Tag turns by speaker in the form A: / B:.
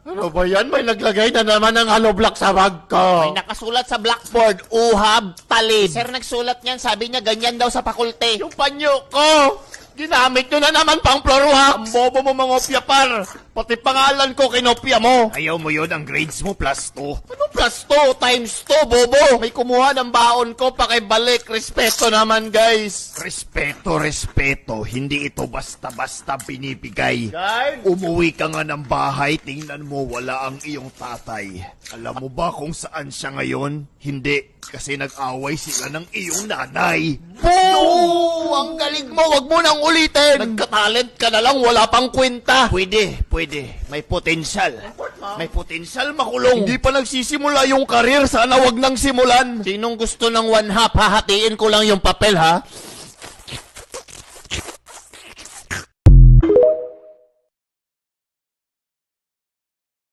A: Ano ba yan? May naglagay na naman ng hollow block sa bag ko.
B: May nakasulat sa blackboard, uhab, talib. Sir, nagsulat niyan, sabi niya ganyan daw sa pakulte.
A: Yung panyo ko! Ginamit nyo na naman pang floor wax! Ang bobo mo mga opya par! Pati pangalan ko kinopya mo!
C: Ayaw mo yun, ang grades mo plus 2.
A: Ano plus 2 times 2, bobo? May kumuha ng baon ko, pakibalik. Respeto naman, guys.
C: Respeto. Hindi ito basta-basta binibigay.
A: Guys?
C: Umuwi ka nga ng bahay, tingnan mo wala ang iyong tatay. Alam mo ba kung saan siya ngayon? Hindi, kasi nag-away sila ng iyong nanay.
A: Boo! Ang galing mo, wag mo nang ulitin! Nagka-talent ka na lang, wala pang kwenta.
C: Pwede. May potensyal. May potensyal makulong.
A: Hindi pa nagsisimula yung karir, sana wag nang simulan. Sinong gusto ng 1/2, hahatiin ko lang yung papel, ha?